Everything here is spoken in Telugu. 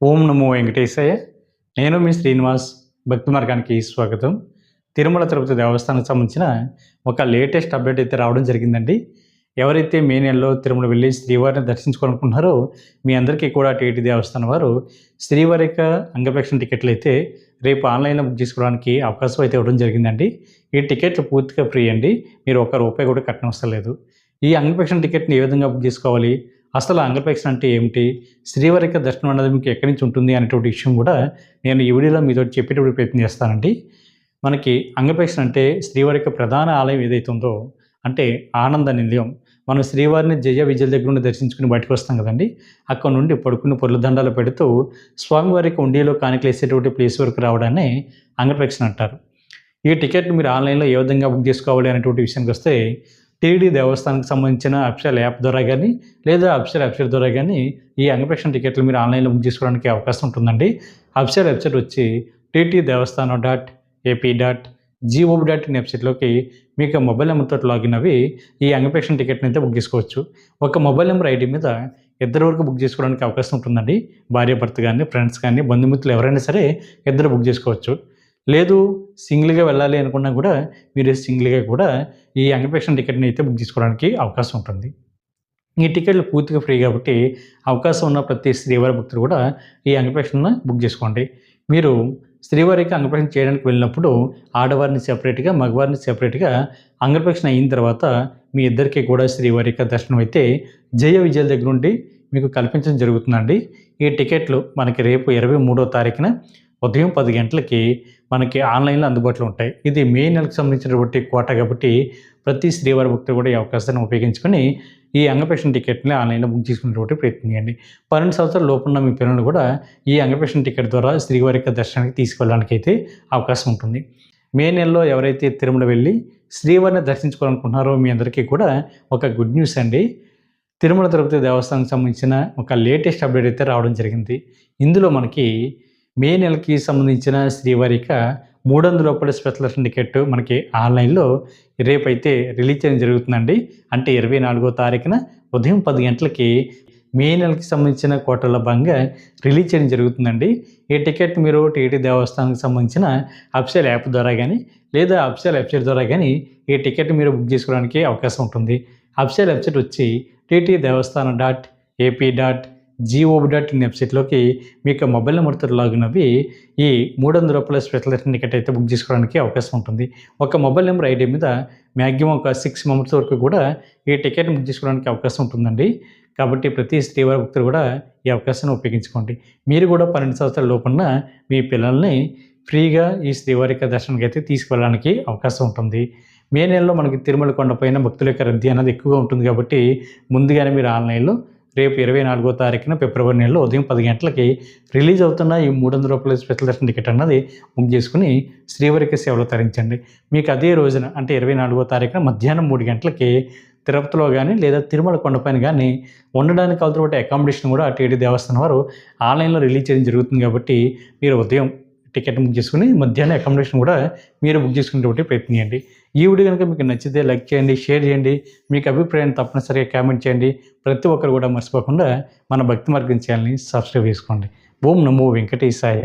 ఓం నమో వెంకటేశాయ. నేను మీ శ్రీనివాస్. భక్తి మార్గానికి స్వాగతం. తిరుమల తిరుపతి దేవస్థానానికి సంబంధించిన ఒక లేటెస్ట్ అప్డేట్ అయితే రావడం జరిగిందండి. ఎవరైతే మే నెలలో తిరుమల వెళ్ళి శ్రీవారిని దర్శించుకోవాలనుకుంటున్నారో మీ అందరికీ కూడా టీటీ దేవస్థానం వారు శ్రీవారి యొక్క అంగప్రదక్షిణ టికెట్లు అయితే రేపు ఆన్లైన్లో బుక్ చేసుకోవడానికి అవకాశం అయితే ఇవ్వడం జరిగిందండి. ఈ టికెట్లు పూర్తిగా ఫ్రీ అండి. మీరు ఒక్క రూపాయి కూడా కట్టనవసరం లేదు. ఈ అంగప్రదక్షిణ టికెట్ని ఏ విధంగా బుక్ చేసుకోవాలి, అసలు అంగప్రదక్షిణ అంటే ఏమిటి, శ్రీవారి యొక్క దర్శనం అనేది మీకు ఎక్కడి నుంచి ఉంటుంది అనేటువంటి విషయం కూడా నేను ఈ వీడియోలో మీతో చెప్పేటప్పుడు ప్రయత్నం చేస్తానండి. మనకి అంగప్రదక్షిణ అంటే శ్రీవారి యొక్క ప్రధాన ఆలయం ఏదైతే ఉందో, అంటే ఆనంద నిలయం. మనం శ్రీవారిని జయ విజయల దగ్గర నుండి దర్శించుకుని బయటకు వస్తాం కదండి. అక్కడ నుండి పడుకుని పొర్ల దండాలు పెడుతూ స్వామివారికి ఉండిలో కాணிకలు వేసేటువంటి ప్లేస్ వరకు రావడాన్ని అంగప్రదక్షిణ అంటారు. ఈ టికెట్ మీరు ఆన్లైన్లో ఏ విధంగా బుక్ చేసుకోవాలి అనేటువంటి విషయానికి వస్తే, టీటీ దేవస్థానానికి సంబంధించిన అఫీషియల్ యాప్ ద్వారా కానీ లేదా అఫీషియల్ వెబ్సైట్ ద్వారా కానీ ఈ అంగప్రదక్షిణ టికెట్లు మీరు ఆన్లైన్లో బుక్ చేసుకోవడానికి అవకాశం ఉంటుందండి. అఫీషియల్ వెబ్సైట్ వచ్చి ttdevaస్థానం.ap.gov.in వెబ్సైట్లోకి మీకు మొబైల్ నెంబర్తో లాగిన్ అవి ఈ అంగప్రదక్షిణ టికెట్ని అయితే బుక్ చేసుకోవచ్చు. ఒక మొబైల్ నెంబర్ ఐడి మీద ఇద్దరు వరకు బుక్ చేసుకోవడానికి అవకాశం ఉంటుందండి. భార్యాభర్త కానీ, ఫ్రెండ్స్ కానీ, బంధుమిత్రులు ఎవరైనా సరే ఇద్దరు బుక్ చేసుకోవచ్చు. లేదు సింగిల్గా వెళ్ళాలి అనుకున్నా కూడా మీరు సింగిల్గా కూడా ఈ అంగప్రదక్షిణ టికెట్ని అయితే బుక్ చేసుకోవడానికి అవకాశం ఉంటుంది. ఈ టికెట్లు పూర్తిగా ఫ్రీ కాబట్టి అవకాశం ఉన్న ప్రతి శ్రీవారి భక్తులు కూడా ఈ అంగప్రదక్షిణ బుక్ చేసుకోండి. మీరు శ్రీవారికి అంగప్రదక్షిణ చేయడానికి వెళ్ళినప్పుడు ఆడవారిని సెపరేట్గా, మగవారిని సెపరేట్గా అంగప్రదక్షిణ అయిన తర్వాత మీ ఇద్దరికి కూడా శ్రీవారి యొక్క దర్శనం అయితే జయ విజయల దగ్గర నుండి మీకు కల్పించడం జరుగుతుందండి. ఈ టికెట్లు మనకి రేపు 23వ తారీఖున ఉదయం 10 గంటలకి మనకి ఆన్లైన్లో అందుబాటులో ఉంటాయి. ఇది మే నెలకు సంబంధించినటువంటి కోట కాబట్టి ప్రతి శ్రీవారి భక్తులు కూడా ఈ అవకాశాన్ని ఉపయోగించుకొని ఈ అంగప్రదక్షిణ టికెట్ని ఆన్లైన్లో బుక్ చేసుకునేటువంటి ప్రయత్నం చేయండి. 12 సంవత్సరాల లోపున్న మీ పిల్లలు కూడా ఈ అంగప్రదక్షిణ టికెట్ ద్వారా శ్రీవారి యొక్క దర్శనానికి తీసుకెళ్ళడానికి అయితే అవకాశం ఉంటుంది. మే నెలలో ఎవరైతే తిరుమల వెళ్ళి శ్రీవారిని దర్శించుకోవాలనుకుంటున్నారో మీ అందరికీ కూడా ఒక గుడ్ న్యూస్ అండి. తిరుమల తిరుపతి దేవస్థానానికి సంబంధించిన ఒక లేటెస్ట్ అప్డేట్ అయితే రావడం జరిగింది. ఇందులో మనకి మే నెలకి సంబంధించిన శ్రీవారి యొక్క 300 రూపాయల స్పెషల్ దర్శన టికెట్ మనకి ఆన్లైన్లో రేపైతే రిలీజ్ చేయడం జరుగుతుందండి. అంటే 24వ తారీఖున ఉదయం 10 గంటలకి మే నెలకి సంబంధించిన కోటల భాగంగా రిలీజ్ చేయడం జరుగుతుందండి. ఈ టికెట్ మీరు టీటీ దేవస్థానానికి సంబంధించిన అఫీషియల్ యాప్ ద్వారా కానీ లేదా అఫీషియల్ వెబ్సైట్ ద్వారా కానీ ఈ టికెట్ మీరు బుక్ చేసుకోవడానికి అవకాశం ఉంటుంది. అఫీషియల్ వెబ్సైట్ వచ్చి ttdevaస్థానం.ap.gov.in వెబ్సైట్లోకి మీకు మొబైల్ నెంబర్తో లాగిన్ అవి ఈ 300 రూపాయల స్పెషల్ దర్శన టికెట్ అయితే బుక్ చేసుకోవడానికి అవకాశం ఉంటుంది. ఒక మొబైల్ నెంబర్ ఐడి మీద మ్యాక్సిమం ఒక 6 మెంబర్స్ వరకు కూడా ఈ టికెట్ బుక్ చేసుకోవడానికి అవకాశం ఉంటుందండి. కాబట్టి ప్రతి శ్రీవారి భక్తులు కూడా ఈ అవకాశాన్ని ఉపయోగించుకోండి. మీరు కూడా 12 సంవత్సరాల లోపున్న మీ పిల్లల్ని ఫ్రీగా ఈ శ్రీవారి యొక్క దర్శనానికి అయితే తీసుకువెళ్ళడానికి అవకాశం ఉంటుంది. మే నెలలో మనకి తిరుమల కొండపైన భక్తుల యొక్క రద్దీ అనేది ఎక్కువగా ఉంటుంది కాబట్టి ముందుగానే మీరు ఆన్లైన్లో రేపు 24వ తారీఖున ఫిబ్రవరి నెలలో ఉదయం 10 గంటలకి రిలీజ్ అవుతున్న ఈ 300 రూపాయల స్పెషల్ దర్శన టికెట్ అన్నది బుక్ చేసుకుని శ్రీవారికి సేవలు తరించండి. మీకు అదే రోజున అంటే 24వ తారీఖున మధ్యాహ్నం 3 గంటలకి తిరుపతిలో కానీ లేదా తిరుమల కొండపైన కానీ ఉండడానికి అవసరమైన అకామిడేషన్ కూడా టీటీ దేవస్థానం వారు ఆన్లైన్లో రిలీజ్ చేయడం జరుగుతుంది కాబట్టి మీరు ఉదయం టికెట్ బుక్ చేసుకుని మధ్యాహ్నం అకామిడేషన్ కూడా మీరు బుక్ చేసుకునేటువంటి ప్రయత్నం చేయండి. ఈ వీడియో కనుక మీకు నచ్చితే లైక్ చేయండి, షేర్ చేయండి. మీకు అభిప్రాయాన్ని తప్పనిసరిగా కామెంట్ చేయండి. ప్రతి ఒక్కరు కూడా మర్చిపోకుండా మన భక్తి మార్గం ఛానల్ని సబ్స్క్రైబ్ చేసుకోండి. ఓం నమో వెంకటేశాయ.